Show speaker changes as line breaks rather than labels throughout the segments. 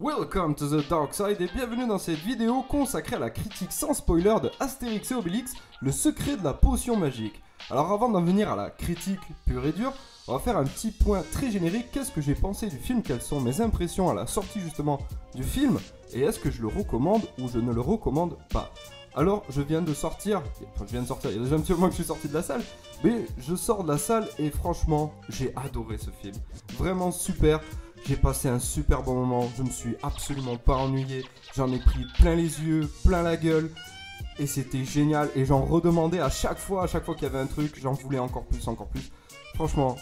Welcome to the Dark Side et bienvenue dans cette vidéo consacrée à la critique sans spoiler de Astérix et Obélix, le secret de la potion magique. Alors avant d'en venir à la critique pure et dure, on va faire un petit point très générique. Qu'est-ce que j'ai pensé du film? Quelles sont mes impressions à la sortie justement du film? Et est-ce que je le recommande ou je ne le recommande pas? Alors je viens de sortir, il y a déjà un petit moment que je suis sorti de la salle, mais je sors de la salle et franchement j'ai adoré ce film. Vraiment super. J'ai passé un super bon moment, je me suis absolument pas ennuyé, j'en ai pris plein les yeux, plein la gueule, et c'était génial, et j'en redemandais à chaque fois qu'il y avait un truc, j'en voulais encore plus. Franchement,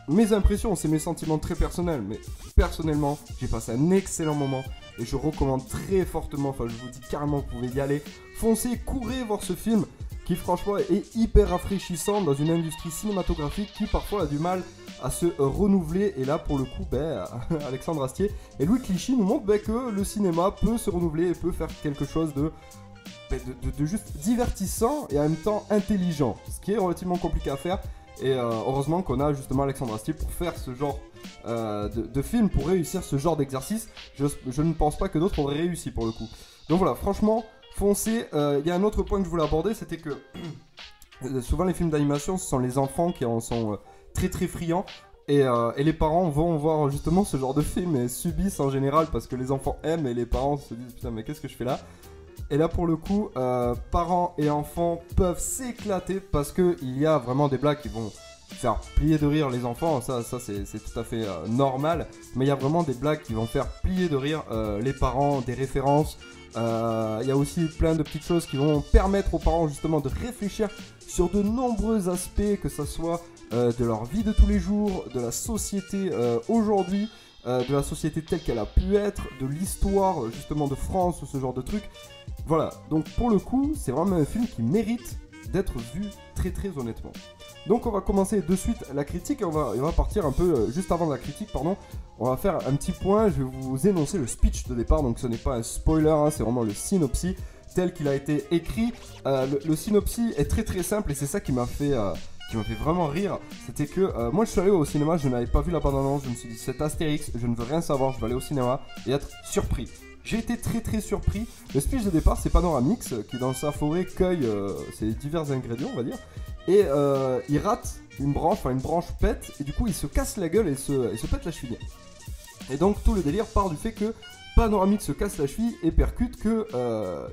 mes impressions, c'est mes sentiments très personnels, mais personnellement, j'ai passé un excellent moment, et je recommande très fortement, enfin je vous dis carrément que vous pouvez y aller, foncez, courez voir ce film, qui franchement est hyper rafraîchissant dans une industrie cinématographique qui parfois a du mal à se renouveler. Et là pour le coup Alexandre Astier et Louis Clichy nous montrent que le cinéma peut se renouveler et peut faire quelque chose de juste divertissant et en même temps intelligent, ce qui est relativement compliqué à faire. Et heureusement qu'on a justement Alexandre Astier pour faire ce genre de film, pour réussir ce genre d'exercice. Je ne pense pas que d'autres auraient réussi pour le coup. Donc voilà, franchement foncez. Il y a un autre point que je voulais aborder, c'était que souvent les films d'animation, ce sont les enfants qui en sont très très friands, et les parents vont voir justement ce genre de film et subissent en général parce que les enfants aiment et les parents se disent putain mais qu'est-ce que je fais là. Et là pour le coup parents et enfants peuvent s'éclater parce que il y a vraiment des blagues qui vont faire plier de rire les enfants, ça c'est tout à fait normal, mais il y a vraiment des blagues qui vont faire plier de rire les parents, des références. Il y a aussi plein de petites choses qui vont permettre aux parents justement de réfléchir sur de nombreux aspects, que ce soit de leur vie de tous les jours, de la société aujourd'hui, de la société telle qu'elle a pu être, de l'histoire justement de France, ce genre de trucs. Voilà, donc pour le coup, c'est vraiment un film qui mérite d'être vu très très honnêtement. Donc on va commencer de suite la critique et on va partir un peu juste avant la critique, pardon. On va faire un petit point, je vais vous énoncer le speech de départ, donc ce n'est pas un spoiler, hein, c'est vraiment le synopsis tel qu'il a été écrit. Le synopsis est très très simple et c'est ça qui m'a fait vraiment rire. C'était que moi je suis allé au cinéma, je n'avais pas vu la bande-annonce, je me suis dit c'est Astérix, je ne veux rien savoir, je vais aller au cinéma et être surpris. J'ai été très très surpris. Le speech de départ c'est Panoramix qui dans sa forêt cueille ses divers ingrédients on va dire. Et il rate une branche pète et du coup il se casse la gueule et se pète la cheville. Et donc tout le délire part du fait que Panoramix se casse la cheville et percute que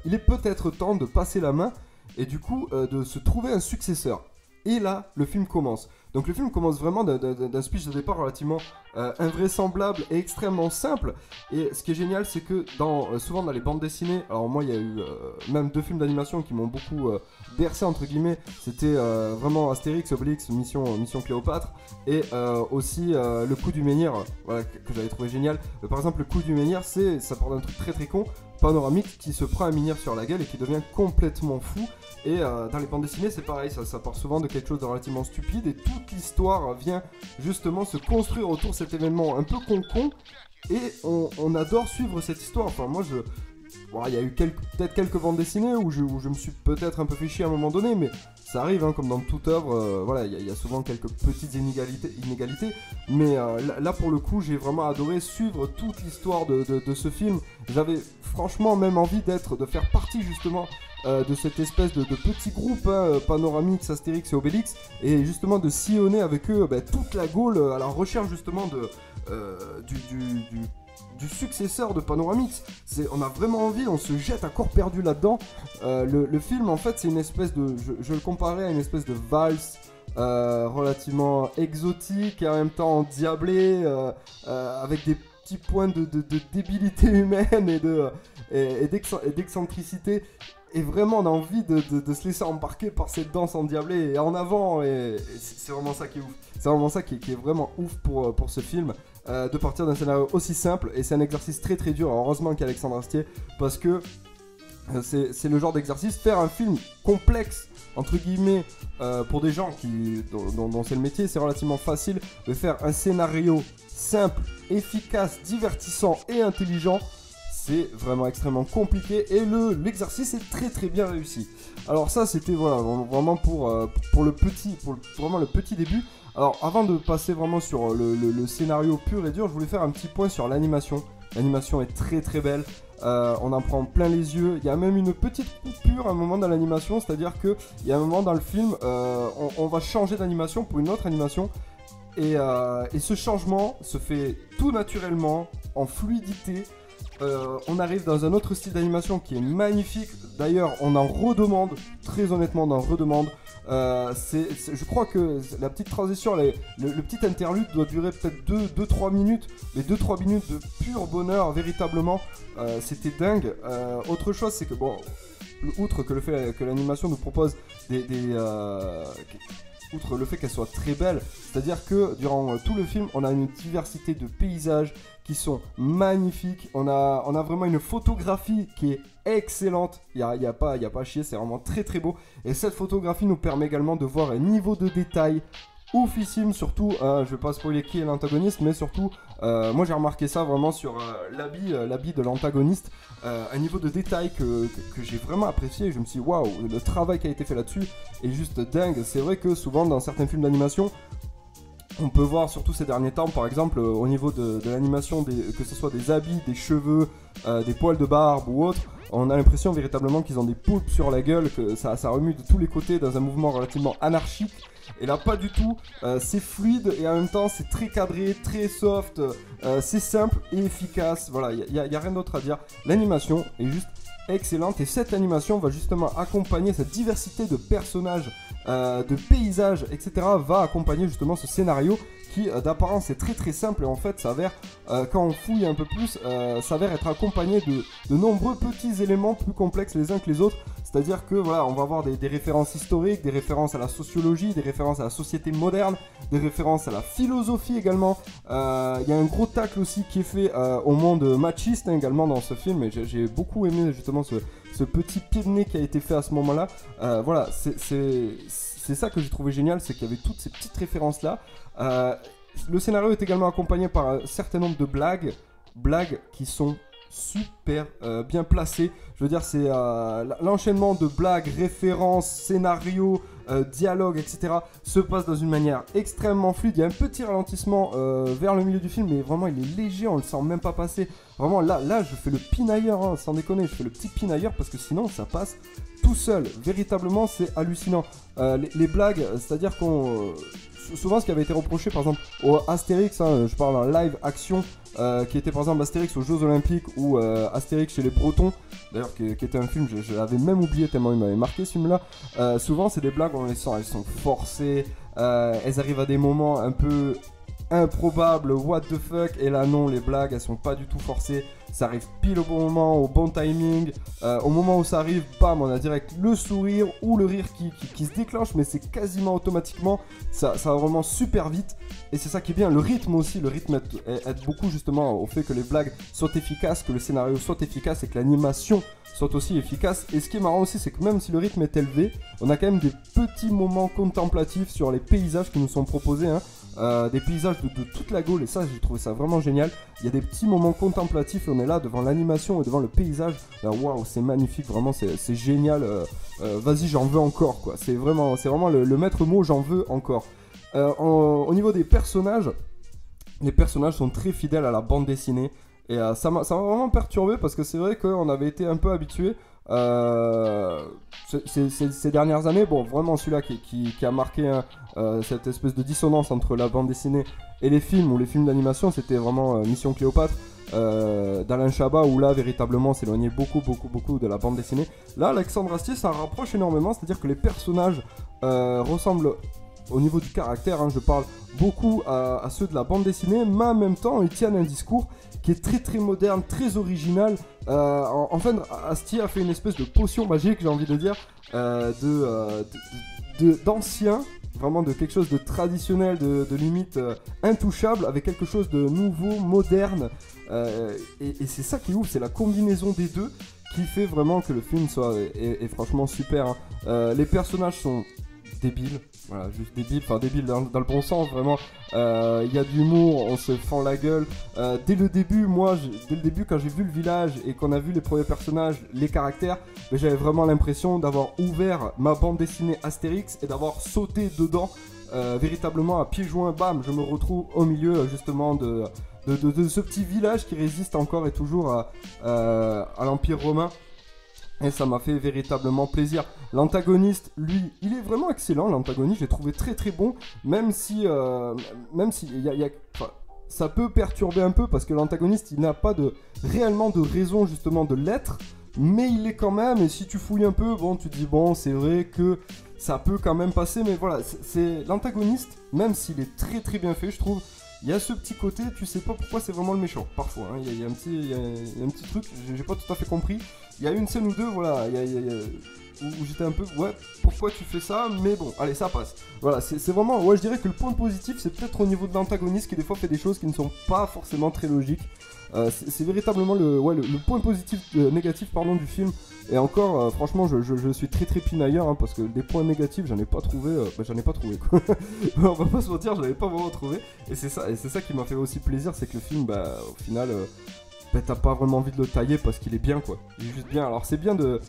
il est peut-être temps de passer la main et du coup de se trouver un successeur. Et là le film commence. Donc le film commence vraiment d'un speech de départ relativement invraisemblable et extrêmement simple. Et ce qui est génial, c'est que souvent dans les bandes dessinées, alors moi il y a eu même 2 films d'animation qui m'ont beaucoup bercé entre guillemets. C'était vraiment Astérix, Obélix, Mission Cléopâtre et aussi le coup du menhir, voilà, que j'avais trouvé génial. Par exemple le coup du menhir, ça part d'un truc très très con. Panoramique qui se prend un menhir sur la gueule et qui devient complètement fou. Et dans les bandes dessinées c'est pareil, ça part souvent de quelque chose de relativement stupide et toute l'histoire vient justement se construire autour de cet événement un peu con et on adore suivre cette histoire. Enfin moi il y a eu peut-être quelques bandes dessinées où je me suis peut-être un peu fait chier à un moment donné, mais ça arrive hein, comme dans toute œuvre, voilà, il y a souvent quelques petites inégalités, mais là pour le coup j'ai vraiment adoré suivre toute l'histoire de ce film. J'avais franchement même envie de faire partie justement de cette espèce de petit groupe hein, Panoramix, Astérix et Obélix, et justement de sillonner avec eux toute la Gaule à la recherche justement du successeur de Panoramix. On a vraiment envie, on se jette à corps perdu là-dedans. Le film en fait c'est une espèce de, je le comparais à une espèce de valse relativement exotique et en même temps endiablée, avec des petits points de débilité humaine et d'excentricité. Et vraiment on a envie de se laisser embarquer par cette danse endiablée et en avant, et c'est vraiment ça qui est ouf. C'est vraiment ça qui est vraiment ouf pour ce film, de partir d'un scénario aussi simple, et c'est un exercice très très dur. Alors, heureusement qu'il y a Alexandre Astier, parce que c'est le genre d'exercice, faire un film complexe entre guillemets pour des gens dont c'est le métier, c'est relativement facile de faire un scénario simple, efficace, divertissant et intelligent. C'est vraiment extrêmement compliqué et l'exercice est très très bien réussi. Alors ça c'était voilà, vraiment pour le petit début. Alors avant de passer vraiment sur le scénario pur et dur, je voulais faire un petit point sur l'animation l'animation est très très belle. On en prend plein les yeux. Il y a même une petite coupure à un moment dans l'animation, c'est-à-dire qu'il y a un moment dans le film, on va changer d'animation pour une autre animation. Et ce changement se fait tout naturellement, en fluidité. On arrive dans un autre style d'animation qui est magnifique. D'ailleurs, on en redemande, très honnêtement, on en redemande. Je crois que la petite transition, le petit interlude doit durer peut-être 2-3 minutes. Les 2-3 minutes de pur bonheur, véritablement. C'était dingue. Autre chose, c'est que, bon, outre que le fait que l'animation nous propose outre le fait qu'elle soit très belle, c'est-à-dire que durant tout le film, on a une diversité de paysages qui sont magnifiques. On a vraiment une photographie qui est excellente. Il y a pas à chier, c'est vraiment très très beau. Et cette photographie nous permet également de voir un niveau de détail oufissime, surtout, je vais pas spoiler qui est l'antagoniste, mais surtout, moi j'ai remarqué ça vraiment sur l'habit de l'antagoniste, un niveau de détail que j'ai vraiment apprécié. Je me suis dit, waouh, le travail qui a été fait là-dessus est juste dingue. C'est vrai que souvent dans certains films d'animation, on peut voir surtout ces derniers temps, par exemple, au niveau de l'animation, que ce soit des habits, des cheveux, des poils de barbe ou autre, on a l'impression véritablement qu'ils ont des poulpes sur la gueule, que ça remue de tous les côtés dans un mouvement relativement anarchique. Et là, pas du tout, c'est fluide et en même temps c'est très cadré, très soft, c'est simple et efficace. Voilà, il n'y a rien d'autre à dire. L'animation est juste excellente et cette animation va justement accompagner cette diversité de personnages, de paysages, etc. va accompagner justement ce scénario qui d'apparence est très très simple et en fait s'avère, quand on fouille un peu plus, s'avère être accompagné de nombreux petits éléments plus complexes les uns que les autres. C'est-à-dire que voilà, on va avoir des références historiques, des références à la sociologie, des références à la société moderne, des références à la philosophie également. Il y a un gros tacle aussi qui est fait au monde machiste également dans ce film et j'ai beaucoup aimé justement ce petit pied de nez qui a été fait à ce moment-là. Voilà, c'est ça que j'ai trouvé génial, c'est qu'il y avait toutes ces petites références-là. Le scénario est également accompagné par un certain nombre de blagues qui sont super bien placées. Je veux dire, c'est l'enchaînement de blagues, références, scénarios, dialogues, etc. se passe dans une manière extrêmement fluide. Il y a un petit ralentissement vers le milieu du film, mais vraiment il est léger, on le sent même pas passer. Vraiment là je fais le pinailleur, hein, sans déconner, je fais le petit pinailleur parce que sinon ça passe tout seul. Véritablement, c'est hallucinant. Les blagues, c'est-à-dire qu'on... souvent ce qui avait été reproché par exemple au Astérix, hein, je parle en live action, qui était par exemple Astérix aux Jeux Olympiques ou Astérix chez les Bretons, d'ailleurs qui était un film, je l'avais même oublié tellement il m'avait marqué ce film-là. Souvent c'est des blagues, on les sent, elles sont forcées, elles arrivent à des moments un peu improbables, what the fuck, et là non, les blagues elles sont pas du tout forcées, ça arrive pile au bon moment, au bon timing, au moment où ça arrive, bam, on a direct le sourire ou le rire qui se déclenche, mais c'est quasiment automatiquement, ça va vraiment super vite, et c'est ça qui est bien. Le rythme aussi, le rythme aide beaucoup justement au fait que les blagues soient efficaces, que le scénario soit efficace et que l'animation soit aussi efficace. Et ce qui est marrant aussi, c'est que même si le rythme est élevé, on a quand même des petits moments contemplatifs sur les paysages qui nous sont proposés, hein. Des paysages de toute la Gaule, et ça j'ai trouvé ça vraiment génial. Il y a des petits moments contemplatifs et on est là devant l'animation et devant le paysage. Waouh, c'est magnifique, vraiment c'est génial. Vas-y, j'en veux encore quoi. C'est vraiment le maître mot, j'en veux encore. Au niveau des personnages, les personnages sont très fidèles à la bande dessinée. Et ça m'a vraiment perturbé parce que c'est vrai qu'on avait été un peu habitué ces dernières années. Bon, vraiment celui-là qui a marqué cette espèce de dissonance entre la bande dessinée et les films ou les films d'animation, c'était vraiment Mission Cléopâtre d'Alain Chabat, où là véritablement s'éloignait beaucoup de la bande dessinée. Là, Alexandre Astier, ça rapproche énormément, c'est-à-dire que les personnages ressemblent au niveau du caractère, hein, je parle beaucoup à ceux de la bande dessinée, mais en même temps ils tiennent un discours qui est très très moderne, très original. En fait, Astier a fait une espèce de potion magique, j'ai envie de dire, d'ancien, vraiment de quelque chose de traditionnel, de limite intouchable, avec quelque chose de nouveau, moderne. Et c'est ça qui est ouf, c'est la combinaison des deux qui fait vraiment que le film est franchement super, hein. Les personnages sont débiles, voilà, juste débiles, enfin débiles dans le bon sens, vraiment. Il y a de l'humour, on se fend la gueule. Dès le début, quand j'ai vu le village et qu'on a vu les premiers personnages, les caractères, j'avais vraiment l'impression d'avoir ouvert ma bande dessinée Astérix et d'avoir sauté dedans, véritablement à pieds joints, bam, je me retrouve au milieu justement de de ce petit village qui résiste encore et toujours à l'Empire romain. Et ça m'a fait véritablement plaisir. L'antagoniste, lui, il est vraiment excellent. L'antagoniste, je l'ai trouvé très très bon. Même si enfin, ça peut perturber un peu parce que l'antagoniste, il n'a pas réellement de raison justement de l'être. Mais il est quand même, et si tu fouilles un peu, bon, tu te dis, bon, c'est vrai que ça peut quand même passer. Mais voilà, c'est l'antagoniste, même s'il est très très bien fait, je trouve. Il y a ce petit côté, tu sais pas pourquoi c'est vraiment le méchant, parfois. Hein. Il y a un petit truc, j'ai pas tout à fait compris. Il y a une scène ou deux, voilà, où j'étais un peu, ouais, pourquoi tu fais ça? Mais bon, allez, ça passe. Voilà, c'est vraiment, ouais, je dirais que le point positif, c'est peut-être au niveau de l'antagoniste qui des fois fait des choses qui ne sont pas forcément très logiques. C'est véritablement le point positif, négatif pardon, du film. Et encore, franchement, je suis très très pinailleur hein, parce que des points négatifs, j'en ai pas trouvé. J'en ai pas trouvé quoi. On va pas se mentir, j'en avais pas vraiment trouvé. Et c'est ça qui m'a fait aussi plaisir, c'est que le film, au final, t'as pas vraiment envie de le tailler parce qu'il est bien quoi. Il est juste bien. Alors c'est bien de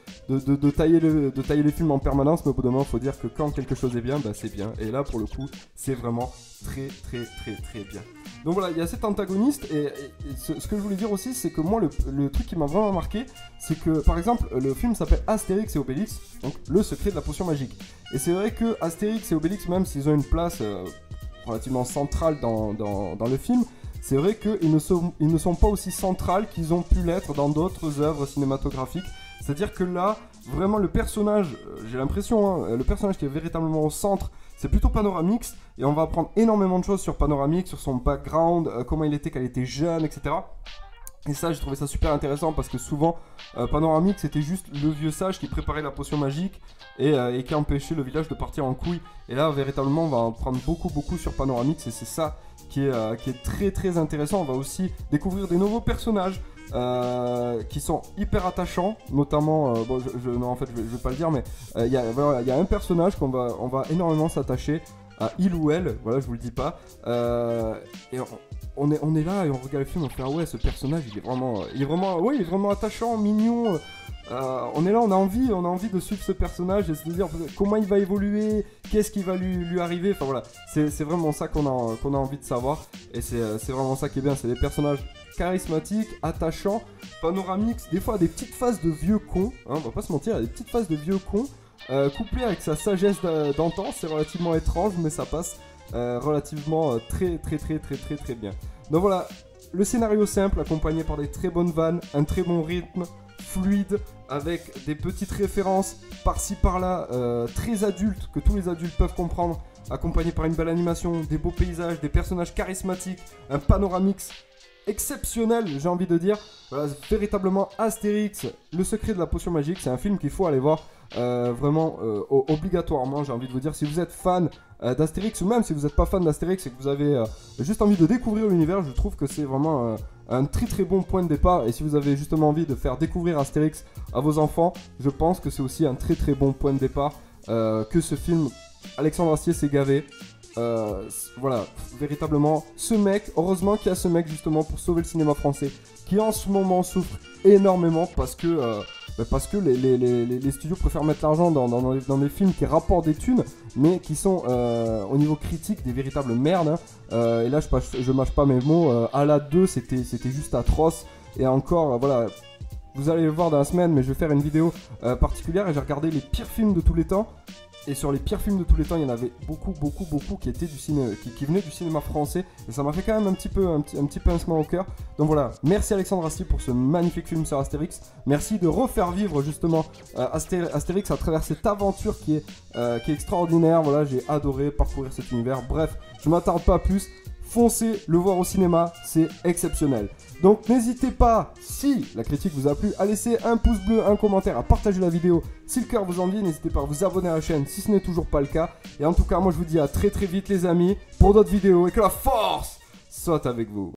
tailler les films en permanence, mais au bout d'un moment, faut dire que quand quelque chose est bien, c'est bien. Et là, pour le coup, c'est vraiment très très très très bien. Donc voilà, il y a cet antagoniste et ce que je voulais dire aussi, c'est que moi le truc qui m'a vraiment marqué, c'est que par exemple le film s'appelle Astérix et Obélix, donc le secret de la potion magique. Et c'est vrai que Astérix et Obélix, même s'ils ont une place relativement centrale dans le film, c'est vrai qu'ils ne sont pas aussi centrales qu'ils ont pu l'être dans d'autres œuvres cinématographiques. C'est-à-dire que là, vraiment le personnage, j'ai l'impression, le personnage qui est véritablement au centre, c'est plutôt Panoramix, et on va apprendre énormément de choses sur Panoramix, sur son background, comment il était quand il était jeune, etc. Et ça, j'ai trouvé ça super intéressant parce que souvent, Panoramix c'était juste le vieux sage qui préparait la potion magique et qui empêchait le village de partir en couille. Et là, véritablement, on va en prendre beaucoup sur Panoramix et c'est ça qui est très très intéressant. On va aussi découvrir des nouveaux personnages qui sont hyper attachants, notamment, non en fait je vais pas le dire, mais il y a un personnage on va énormément s'attacher à il ou elle, voilà je vous le dis pas, et on est là et on regarde le film, on fait ah ouais ce personnage il est vraiment attachant, mignon. On est là, on a envie de suivre ce personnage et de se dire comment il va évoluer, qu'est-ce qui va lui arriver. Enfin voilà, c'est vraiment ça qu'on a envie de savoir et c'est vraiment ça qui est bien, c'est des personnages charismatiques, attachants. Panoramix, des fois a des petites phases de vieux con, hein, on va pas se mentir, il y a des petites phases de vieux con couplées avec sa sagesse d'antan, c'est relativement étrange mais ça passe relativement très bien. Donc voilà, le scénario simple accompagné par des très bonnes vannes, un très bon rythme fluide avec des petites références par-ci par-là très adultes que tous les adultes peuvent comprendre, accompagné par une belle animation, des beaux paysages, des personnages charismatiques, un Panoramix exceptionnel, j'ai envie de dire. Voilà, véritablement Astérix, le secret de la potion magique, c'est un film qu'il faut aller voir vraiment obligatoirement, j'ai envie de vous dire. Si vous êtes fan d'Astérix ou même si vous n'êtes pas fan d'Astérix et que vous avez juste envie de découvrir l'univers, je trouve que c'est vraiment un très bon point de départ. Et si vous avez justement envie de faire découvrir Astérix à vos enfants, je pense que c'est aussi un très bon point de départ que ce film. Alexandre Astier s'est gavé. Voilà, véritablement, ce mec, heureusement qu'il y a ce mec justement pour sauver le cinéma français, qui en ce moment souffre énormément parce que les studios préfèrent mettre l'argent dans des films qui rapportent des thunes, mais qui sont au niveau critique des véritables merdes. Hein. Et là, je mâche pas mes mots. Ala 2, c'était juste atroce. Et encore, voilà, vous allez le voir dans la semaine, mais je vais faire une vidéo particulière et j'ai regardé les pires films de tous les temps. Et sur les pires films de tous les temps, il y en avait beaucoup qui étaient qui venaient du cinéma français. Et ça m'a fait quand même un petit peu pincement au cœur. Donc voilà, merci Alexandre Astier pour ce magnifique film sur Astérix. Merci de refaire vivre justement Astérix à travers cette aventure qui est extraordinaire. Voilà, j'ai adoré parcourir cet univers. Bref, je m'attarde pas plus. Foncez le voir au cinéma, c'est exceptionnel. Donc n'hésitez pas, si la critique vous a plu, à laisser un pouce bleu, un commentaire, à partager la vidéo. Si le cœur vous en dit, n'hésitez pas à vous abonner à la chaîne si ce n'est toujours pas le cas. Et en tout cas, moi je vous dis à très vite les amis pour d'autres vidéos et que la force soit avec vous.